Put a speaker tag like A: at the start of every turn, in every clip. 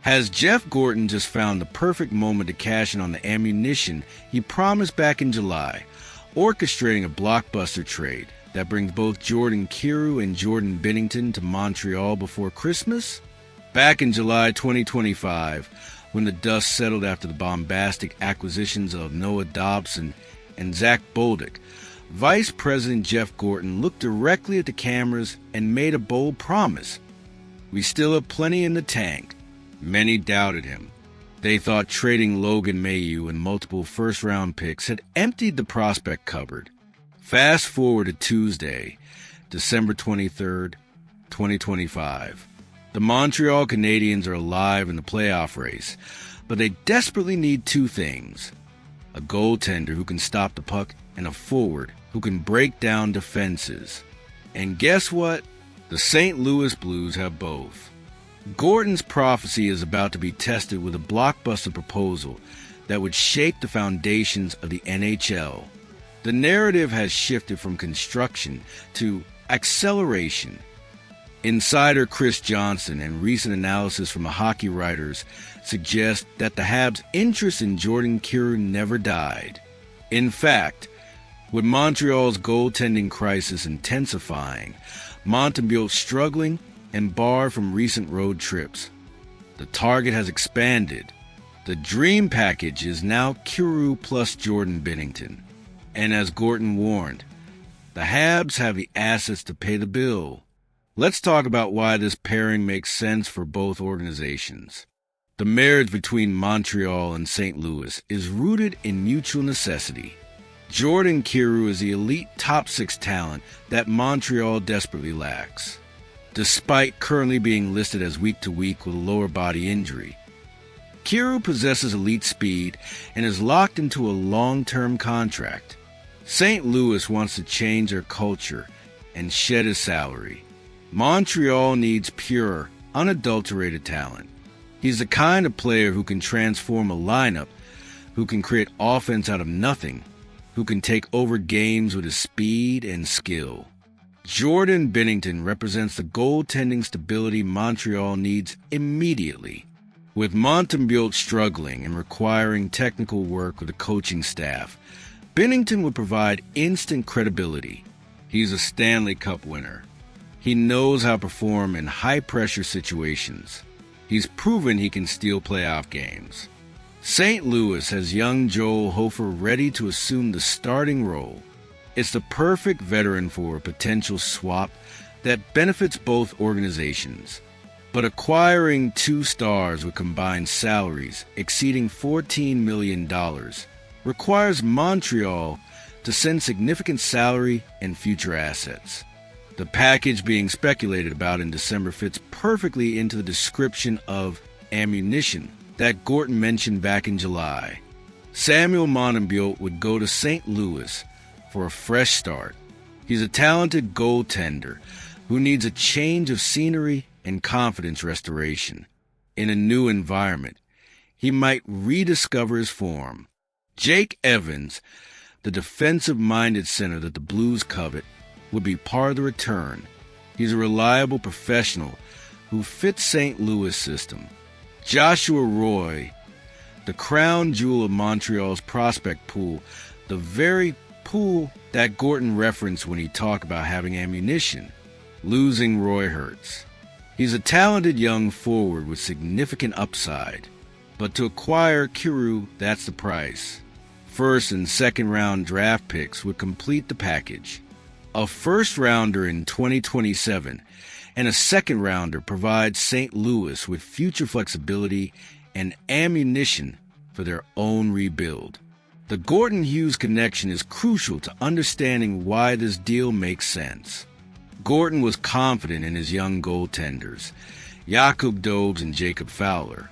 A: Has Geoff Gorton just found the perfect moment to cash in on the ammunition he promised back in July, orchestrating a blockbuster trade that brings both Jordan Kyrou and Jordan Binnington to Montreal before Christmas? Back in July 2025, when the dust settled after the bombastic acquisitions of Noah Dobson and Zach Bolduc, Vice President Geoff Gorton looked directly at the cameras and made a bold promise. "We still have plenty in the tank." Many doubted him. They thought trading Logan Mailloux and multiple first-round picks had emptied the prospect cupboard. Fast forward to Tuesday, December 23rd, 2025. The Montreal Canadiens are alive in the playoff race, but they desperately need two things: a goaltender who can stop the puck and a forward who can break down defenses. And guess what? The St. Louis Blues have both. Gorton's prophecy is about to be tested with a blockbuster proposal that would shake the foundations of the NHL. The narrative has shifted from construction to acceleration. Insider Chris Johnson and recent analysis from the hockey writers suggest that the Habs' interest in Jordan Kyrou never died. In fact, with Montreal's goaltending crisis intensifying, Montreal struggling, and barred from recent road trips, the target has expanded. The dream package is now Kyrou plus Jordan Binnington. And as Gorton warned, the Habs have the assets to pay the bill. Let's talk about why this pairing makes sense for both organizations. The marriage between Montreal and St. Louis is rooted in mutual necessity. Jordan Kyrou is the elite top six talent that Montreal desperately lacks, despite currently being listed as week-to-week with a lower body injury. Kyrou possesses elite speed and is locked into a long-term contract. St. Louis wants to change their culture and shed his salary. Montreal needs pure, unadulterated talent. He's the kind of player who can transform a lineup, who can create offense out of nothing, who can take over games with his speed and skill. Jordan Binnington represents the goaltending stability Montreal needs immediately. With Montreal struggling and requiring technical work with the coaching staff, Binnington would provide instant credibility. He's a Stanley Cup winner. He knows how to perform in high-pressure situations. He's proven he can steal playoff games. St. Louis has young Joel Hofer ready to assume the starting role. It's the perfect veteran for a potential swap that benefits both organizations. But acquiring two stars with combined salaries exceeding $14 million requires Montreal to send significant salary and future assets. The package being speculated about in December fits perfectly into the description of ammunition that Gorton mentioned back in July. Samuel Montembeault would go to St. Louis for a fresh start. He's a talented goaltender who needs a change of scenery and confidence restoration. In a new environment, he might rediscover his form. Jake Evans, the defensive-minded center that the Blues covet, would be part of the return. He's a reliable professional who fits St. Louis' system. Joshua Roy, the crown jewel of Montreal's prospect pool, the very pool that Gorton referenced when he talked about having ammunition. Losing Roy hurts. He's a talented young forward with significant upside. But to acquire Kyrou, that's the price. First and second round draft picks would complete the package. A first rounder in 2027 and a second rounder provides St. Louis with future flexibility and ammunition for their own rebuild. The Gorton-Hughes connection is crucial to understanding why this deal makes sense. Gorton was confident in his young goaltenders, Jakob Dobes and Jacob Fowler,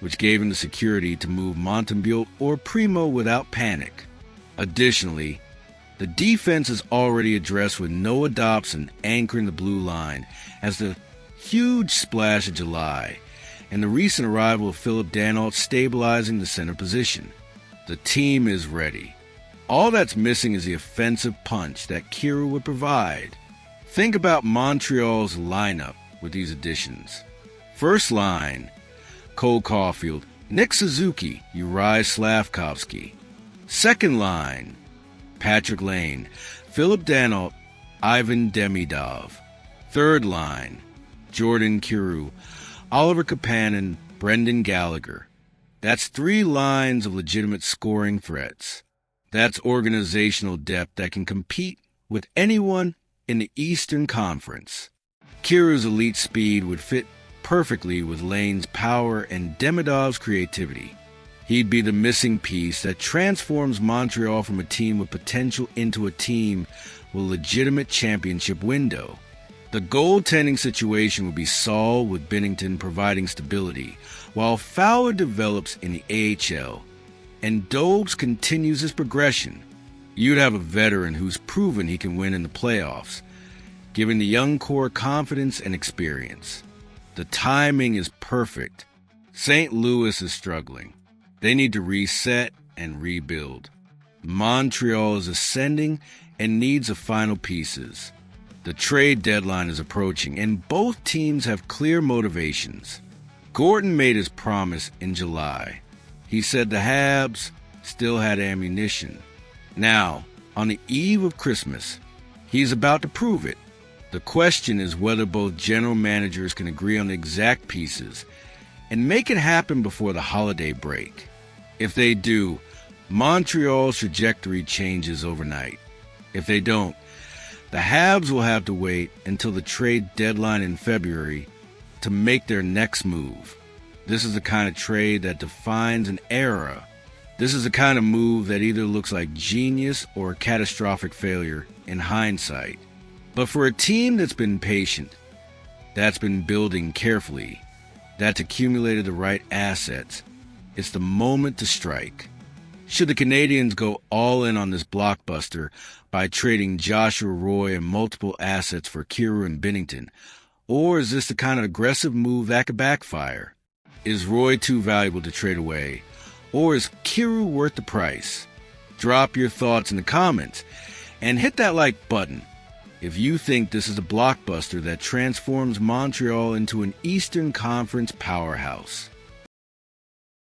A: which gave him the security to move Montembeault or Primo without panic. Additionally, the defense is already addressed with Noah Dobson anchoring the blue line as the huge splash of July, and the recent arrival of Philip Danault stabilizing the center position. The team is ready. All that's missing is the offensive punch that Kyrou would provide. Think about Montreal's lineup with these additions. First line, Cole Caulfield, Nick Suzuki, Uri Slavkovsky. Second line, Patrick Lane, Philip Danault, Ivan Demidov. Third line, Jordan Kyrou, Oliver Kapanen, Brendan Gallagher. That's 3 lines of legitimate scoring threats. That's organizational depth that can compete with anyone in the Eastern Conference. Kyrou's elite speed would fit perfectly with Lane's power and Demidov's creativity. He'd be the missing piece that transforms Montreal from a team with potential into a team with a legitimate championship window. The goaltending situation would be solved with Binnington providing stability, while Fowler develops in the AHL, and Dobes continues his progression. You'd have a veteran who's proven he can win in the playoffs, giving the young core confidence and experience. The timing is perfect. St. Louis is struggling. They need to reset and rebuild. Montreal is ascending and needs the final pieces. The trade deadline is approaching, and both teams have clear motivations. Gorton made his promise in July. He said the Habs still had ammunition. Now, on the eve of Christmas, he's about to prove it. The question is whether both general managers can agree on the exact pieces and make it happen before the holiday break. If they do, Montreal's trajectory changes overnight. If they don't, the Habs will have to wait until the trade deadline in February to make their next move. This is the kind of trade that defines an era. This is the kind of move that either looks like genius or a catastrophic failure in hindsight. But for a team that's been patient, that's been building carefully, that's accumulated the right assets, it's the moment to strike. Should the Canadiens go all in on this blockbuster by trading Joshua Roy and multiple assets for Kyrou and Binnington? Or is this the kind of aggressive move that could backfire? Is Roy too valuable to trade away? Or is Kyrou worth the price? Drop your thoughts in the comments and hit that like button if you think this is a blockbuster that transforms Montreal into an Eastern Conference powerhouse.